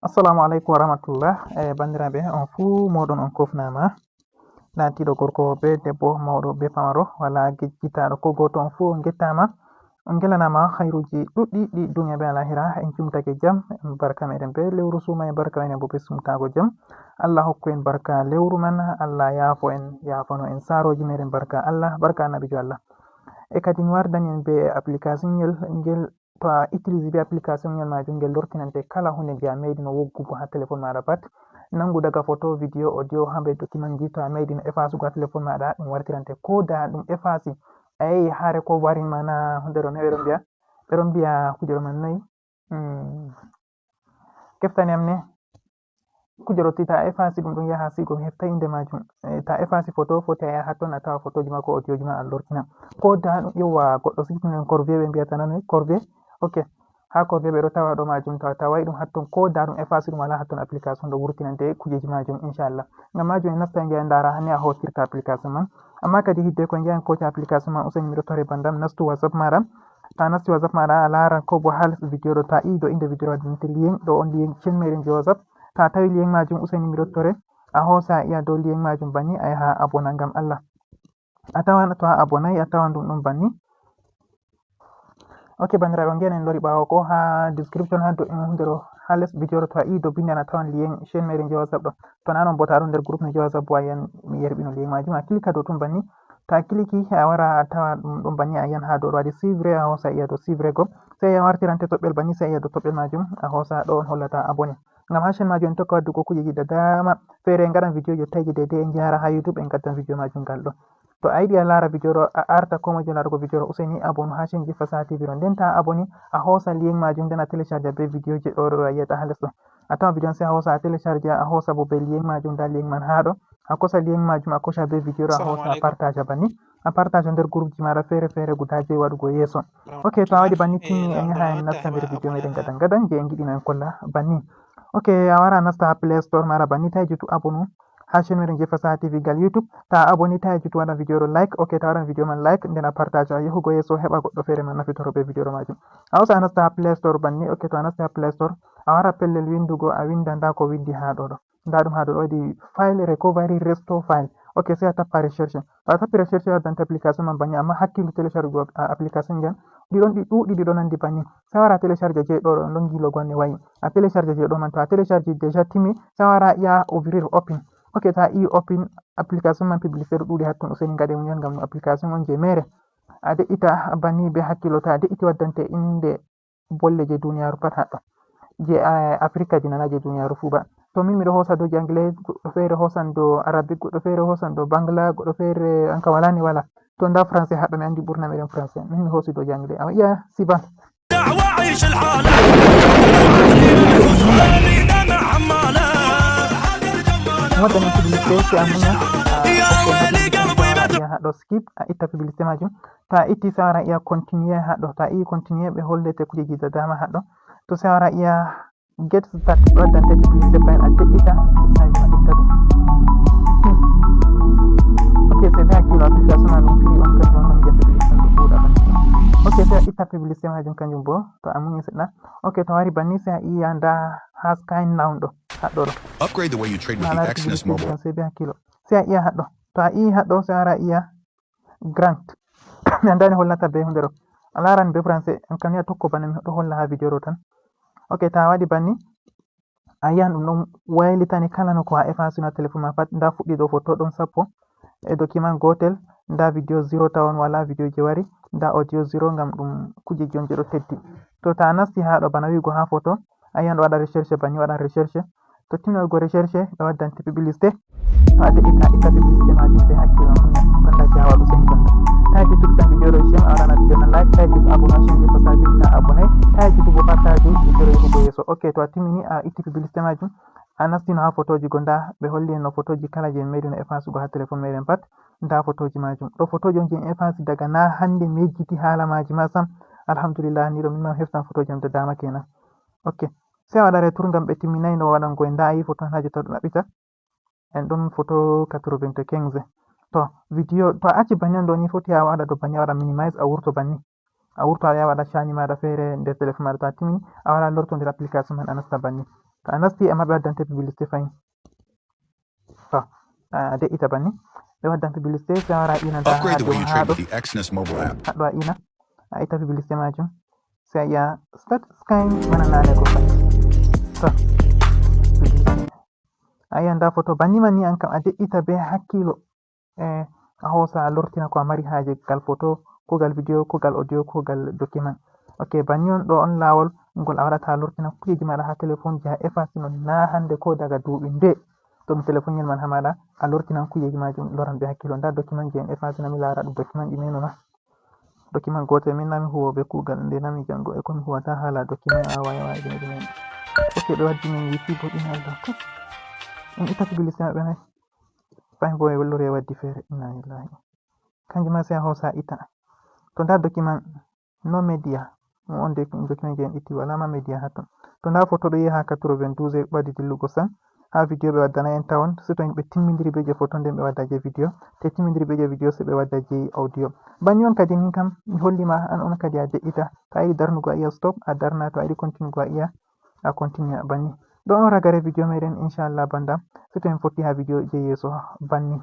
Assalamu alaikum warahmatullah. Bandiraɓe on fuu moɗon on kofnama latiɗo gorko be debbo mawɗo be pamaro wala gejjitaɗo ko goto on fuu on gettama on gelanama hayruji ɗuɗɗi ɗi duniya be alahira en cumtake jam en barka meɗen be lewru suma en barka meɗen bo be sumtago jam. Allah hokku en barka lewru man, Allah yaafo en yaafano en saroji meɗen barka Allah barka annabijo Allah. E kadi mi wardani en be application ngel to a utilise be application ngel majum ngel lortinante kala hunde je a meɗino woggugo ha téléphone maɗa pat, nangu daga photo vidéo audio hambe document ji to a meɗino efasugo ha téléphone maɗa ɗum wartirante ko da ɗum efasi a yehi hare ko warin mana hunde ɗo ne ɓeɗon mbiya kuje ɗo man noyi keftani am ne kuje ɗo ta efasi ɗum ɗon yaha sigo mi hefta inde majum ta efasi photo foti a yaha hatton a tawa photoji ma ko audio ji ma a lortina ko da ɗum yowa goɗɗo sigitinen corvée ɓe mbiyata nanoy corvée ok ha corvée ɓe ɗo tawa ɗo majum to a tawai ɗum hatton ko da ɗum efasi ɗum wala hatton application ɗo wurtinante kujeji majum inchallah ngam majum en nasta en ndara hani a hotirta application man amma kadi hidde ko ngiyan koca application man useni miɗo tore bandam nastu whatsapp maɗa ta nasti whatsapp maɗa a laran ko bo ha les vidéo ɗo ta i do inde vidéo waɗinte lien ɗo on lien chaine meɗen je whatsapp ta tawi lien majum useni miɗo tore a hosa iya dow lien majum banni a yaha abona ngam Allah a tawan to a abonai a tawan ɗum ɗum banni. Ok bandiraɓe on en lori ɓawo ko ha description ha dow hunde ɗo ha les vidéo ɗo to a i do bindi a tawan lien chaine meɗen je whatsapp ɗo to na non bo ta ɗon nder groupe je whatsapp bo a yiyan mi yerbino lien majum a kilika dow tum banni ta kiliki a wara a tawa ɗum ɗum banni a yiyan ha dow ɗo waɗi suivre a hosa iya dow suivre go sai a wartirante toɓɓel banni sai a iya dow toɓɓel majum a hosa ɗo on hollata abonné ngam ha chaine majum en tokka waddugo kujeji da dama feere en gaɗan vidéo jo taiji dede en jara ha youtube en gaddan vidéo majum ngal ɗo to a yiɗi a lara vidéo ɗo a arta ko mojo larugo vidéo ɗo useni abonu ha chaine ji fasaha tv ɗo nden ta aboni a hosa lien majum nden a télécharge be vidéo je ɗo a yiyata ha les ɗo a tawa vidéo sai a hosa a télécharge a hosa bo be lien majum nda lien man ha ɗo a kosa lien majum a kosa be vidéo ɗo a hosa a partage banni a partage nder groupe ji maɗa feere feere guda joyi waɗugo yeeso. Ok to a waɗi banni timmi en yaha en nasta nder vidéo meɗen gadan gadan je en giɗino en kolla banni. Ok a wara nasta ha play store maɗa banni tawi jutu abonu ha chaine meɗen je fasaha tv gal youtube ta aboni tawi jutu waɗa vidéo ɗo like ok ta waɗan vidéo man like nden a partage a yahugo yeeso heɓa goɗɗo feere man nafitoro be vidéo ɗo majum a hosa a nasta ha play store banni ok to a nasti ha play store a wara pellel windugo a winda nda ko windi ha ɗo ɗo nda ɗum ha ɗo ɗo waɗi file recovery restore file ok sai a tappa recherche to a tappi recherche waddante application man banni amma hakkilo télécharge go application jan ɗiɗon ɗi ɗuɗi ɗiɗo nandi banni sai wara télécharge je ɗo ɗon ɗon gilo gonne wayi a télécharge je ɗo man to a télécharge déjà timmi sai wara iya ouvrir open ok ta i open application man publicité ɗo ɗuɗi hatton useni gaɗe muñal ngam no application on je mere a de'ita banni be hakkilo ta a de'iti waddante inde bolle je duniyaru pat haɗɗo je africa ji nana je duniyaru fuu ba to min miɗo hosa dow anglais goɗɗo feere hosan dow arabique goɗɗo feere hosan dow bangla goɗɗo feere an kam wala ni wala to nda français haɗɗo mi andi ɓurna meɗen français min mi hosi dow anglais a iya siba waddani publicité si a muña iya haɗo skip a itta publicité majum to a itti sai wara iya continuer haɗo ta i continuer ɓe hollete kujeji da dama haɗo to sai wara iya get start waddante publicité bayan a de'ita message ma itta ɗum ok sai be hakkilo application ma ɗum firi on kanjum on ɗon je publicité ɗo ɓuuɗa banni ok sai a itta publicité majum kanjum bo to a muñi seɗɗa ok to wari banni sai a iya nda ha sky now ɗo haɗɗo ɗo upgrade the way you trade with the Exynos mobile. sai be hakkilo sai a iya haɗɗo to a i haɗɗo sai wara iya grant mi andani hollata be hunde ɗo a laran be français en kam ya tokko bana mi ɗo holla ha vidéo ɗo tan ok ta waɗi banni a yiyan ɗum ɗon waylitani kala no ko a efasino téléphone ma pat nda fuɗɗi ɗo photo ɗon sappo e document gotel nda vidéo 0 tawan wala vidéo je wari nda audio 0 ngam ɗum kujeji on je ɗo teddi to ta nasti ha ɗo bana wigo ha photo a yiyan ɗo waɗa recherche banni waɗan recherche to timmigo recherche ɓe waddante publicité to a de'ita itta publicité majum be hakkilo muña banda je hawa ɗo seni banda tawi jutuɓe tan vidéo ɗo chaine a waɗana vidéo man like tawi jutu abonation je fasaji ta abonné tawi jutu bo partage vidéo yahugo yeeso ok to a timmini a itti publicité majum a nastino ha photoji go nda ɓe holli en no photoji kala je meɗino efasugo ha téléphone meɗen pat nda photoji majum ɗo photoji on je en efasi daga na hande mi yejjiti haala maji ma sam alhamdulillah ni ɗo min ma heftan photoji am da dama kenan ok sai a waɗa retour ngam ɓe timminayi no waɗango en nda a yi photo ha jotta ɗo ɗaɓɓita en ɗon photo 95 to vidéo to a acci banni on ɗo ni foti a waɗa ɗo banni a waɗa minimise a wurto banni a wurto a waɗa cani maɗa feere nder téléphone maɗa to a timmini a waɗa lorto nder application man a nasta banni to a nasti amma ɓe waddante publicité fayin to a de'ita banni ɓe waddan publicité sai wara inanta Upgrade the way you trade haɗo with the Exness mobile app. haɗo a ina a itta publicité majum sai a yi'a start scan bana nane ko fay to publicité a yi'a nda photo banni man ni an kam a de'ita be hakkilo a hosa a lortina ko a mari haje gal photo ko gal vidéo ko gal audio ko gal document ok banni on ɗo on lawol ngol a waɗata lortina kujeji maɗa ha téléphone ji ha efface non na hande ko daga duuɓi nde to ɗum téléphone yel man ha maɗa a lortinan kujeji majum loran be hakkilo nda document ji en efface nami lara ɗum document ɗi menoma document gotel min nami huwoɓe kugal nde nami jango e komi huwata hala document a wayawa ɗine ɗumen ok ɓe waddi min wifi bo ɗina allah to en itta publicité maɓɓe nayi fayin bo e wallori e waddi feere inna lillahi kanjuma sai a hosa ita to nda document no media on document je en itti walama media hatton to nda photo ɗo yaha 92 ɓadi dillugo sam ha vidéo ɓe waddana en tawon so to yimɓe timmidiri be je photo nden ɓe wadda je vidéo te timmidiri be je vidéo se ɓe wadda je audio banni on kadi min kam mi hollima an on kadi a de'ita to a yiɗi darnugo a iya stop a darna to a yiɗi continugo a iya a continue banni ɗo on ragare vidéo meɗen inchallah bandam so to en fotti ha vidéo je yeeso banni